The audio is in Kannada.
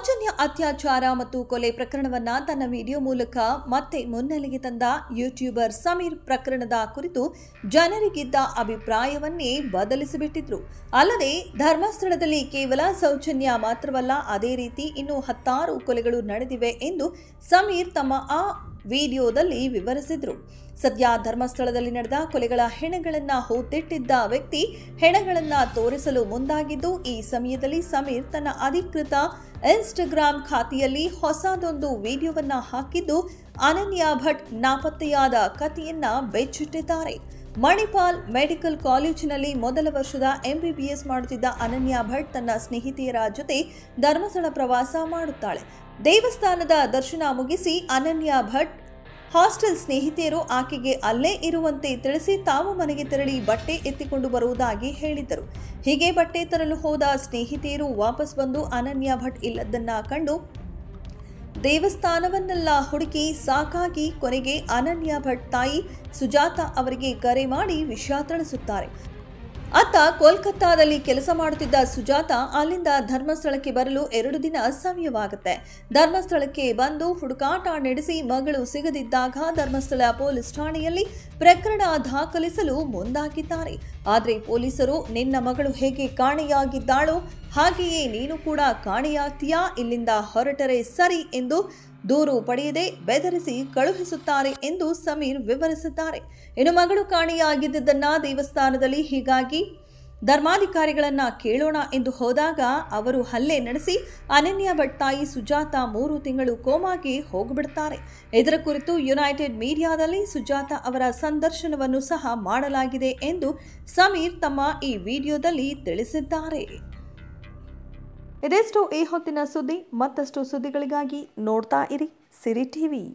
ಸೌಜನ್ಯ ಅತ್ಯಾಚಾರ ಮತ್ತು ಕೊಲೆ ಪ್ರಕರಣವನ್ನ ತನ್ನ ವಿಡಿಯೋ ಮೂಲಕ ಮತ್ತೆ ಮುನ್ನೆಲೆಗೆ ತಂದ ಯೂಟ್ಯೂಬರ್ ಸಮೀರ್ ಪ್ರಕರಣದ ಕುರಿತು ಜನರಿಗಿದ್ದ ಅಭಿಪ್ರಾಯವನ್ನೇ ಬದಲಿಸಿಬಿಟ್ಟಿದ್ರು. ಅಲ್ಲದೆ ಧರ್ಮಸ್ಥಳದಲ್ಲಿ ಕೇವಲ ಸೌಜನ್ಯ ಮಾತ್ರವಲ್ಲ, ಅದೇ ರೀತಿ ಇನ್ನೂ 10 ಕೊಲೆಗಳು ನಡೆದಿವೆ ಎಂದು ಸಮೀರ್ ತಮ್ಮ ಆ ವಿಡಿಯೋದಲ್ಲಿ ವಿವರಿಸಿದ್ರು. ಸದ್ಯ ಧರ್ಮಸ್ಥಳದಲ್ಲಿ ನಡೆದ ಕೊಲೆಗಳ ಹೆಣಗಳನ್ನು ಹೂತಿಟ್ಟಿದ್ದ ವ್ಯಕ್ತಿ ಹೆಣಗಳನ್ನು ತೋರಿಸಲು ಮುಂದಾಗಿದ್ದು, ಈ ಸಮಯದಲ್ಲಿ ಸಮೀರ್ ತನ್ನ ಅಧಿಕೃತ ಇನ್ಸ್ಟಾಗ್ರಾಮ್ ಖಾತೆಯಲ್ಲಿ ಹೊಸದೊಂದು ವಿಡಿಯೋವನ್ನ ಹಾಕಿದ್ದು, ಅನನ್ಯ ಭಟ್ ನಾಪತ್ತೆಯಾದ ಕಥೆಯನ್ನ ಬೆಚ್ಚಿಟ್ಟಿದ್ದಾರೆ. ಮಣಿಪಾಲ್ ಮೆಡಿಕಲ್ ಕಾಲೇಜಿನಲ್ಲಿ ಮೊದಲ ವರ್ಷದ MBBS ಮಾಡುತ್ತಿದ್ದ ಅನನ್ಯ ಭಟ್ ತನ್ನ ಸ್ನೇಹಿತೆಯರ ಜೊತೆ ಧರ್ಮಸ್ಥಳ ಪ್ರವಾಸ ಮಾಡುತ್ತಾಳೆ. ದೇವಸ್ಥಾನದ ದರ್ಶನ ಮುಗಿಸಿ ಅನನ್ಯ ಭಟ್ ಹಾಸ್ಟೆಲ್ ಸ್ನೇಹಿತೆಯರು ಆಕೆಗೆ ಅಲ್ಲೇ ಇರುವಂತೆ ತಿಳಿಸಿ ತಾವು ಮನೆಗೆ ತೆರಳಿ ಬಟ್ಟೆ ಎತ್ತಿಕೊಂಡು ಬರುವುದಾಗಿ ಹೇಳಿದ್ದರು. ಹೀಗೆ ಬಟ್ಟೆ ತರಲು ಹೋದ ಸ್ನೇಹಿತೆಯರು ವಾಪಸ್ ಬಂದು ಅನನ್ಯ ಭಟ್ ಇಲ್ಲದನ್ನ ಕಂಡು ದೇವಸ್ಥಾನವನ್ನೆಲ್ಲ ಹುಡುಕಿ ಸಾಕಾಗಿ ಕೊನೆಗೆ ಅನನ್ಯ ಭಟ್ ತಾಯಿ ಸುಜಾತಾ ಅವರಿಗೆ ಕರೆ ಮಾಡಿ ವಿಷಯ ತಿಳಿಸುತ್ತಾರೆ. ಅತ್ತ ಕೋಲ್ಕತ್ತಾದಲ್ಲಿ ಕೆಲಸ ಮಾಡುತ್ತಿದ್ದ ಸುಜಾತಾ ಅಲ್ಲಿಂದ ಧರ್ಮಸ್ಥಳಕ್ಕೆ ಬರಲು 2 ದಿನ ಸಮಯವಾಗುತ್ತೆ. ಧರ್ಮಸ್ಥಳಕ್ಕೆ ಬಂದು ಹುಡುಕಾಟ ನಡೆಸಿ ಮಗಳು ಸಿಗದಿದ್ದಾಗ ಧರ್ಮಸ್ಥಳ ಪೊಲೀಸ್ ಠಾಣೆಯಲ್ಲಿ ಪ್ರಕರಣ ದಾಖಲಿಸಲು ಮುಂದಾಗಿದ್ದಾರೆ. ಆದರೆ ಪೊಲೀಸರು ನಿನ್ನ ಮಗಳು ಹೇಗೆ ಕಾಣೆಯಾಗಿದ್ದಾಳೋ ಹಾಗೆಯೇ ನೀನು ಕೂಡ ಕಾಣೆಯಾಗ್ತೀಯಾ, ಇಲ್ಲಿಂದ ಹೊರಟರೆ ಸರಿ ಎಂದು ದೂರು ಪಡೆಯದೆ ಬೆದರಿಸಿ ಕಳುಹಿಸುತ್ತಾರೆ ಎಂದು ಸಮೀರ್ ವಿವರಿಸಿದ್ದಾರೆ. ಇನ್ನು ಮಗಳು ಕಾಣೆಯಾಗಿದ್ದನ್ನ ದೇವಸ್ಥಾನದಲ್ಲಿ ಹೀಗಾಗಿ ಧರ್ಮಾಧಿಕಾರಿಗಳನ್ನ ಕೇಳೋಣ ಎಂದು ಹೋದಾಗ ಅವರು ಹಲ್ಲೆ ನಡೆಸಿ ಅನನ್ಯ ಭಟ್ ತಾಯಿ ಸುಜಾತಾ 3 ತಿಂಗಳು ಕೋಮಾಗೆ ಹೋಗಿಬಿಡ್ತಾರೆ. ಇದರ ಕುರಿತು ಯುನೈಟೆಡ್ ಮೀಡಿಯಾದಲ್ಲಿ ಸುಜಾತಾ ಅವರ ಸಂದರ್ಶನವನ್ನು ಸಹ ಮಾಡಲಾಗಿದೆ ಎಂದು ಸಮೀರ್ ತಮ್ಮ ಈ ವಿಡಿಯೋದಲ್ಲಿ ತಿಳಿಸಿದ್ದಾರೆ. ಇದೆಷ್ಟು ಈ ಹೊತ್ತಿನ ಸುದ್ದಿ. ಮತ್ತಷ್ಟು ಸುದ್ದಿಗಳಿಗಾಗಿ ನೋಡ್ತಾ ಇರಿ ಸಿರಿ ಟಿವಿ.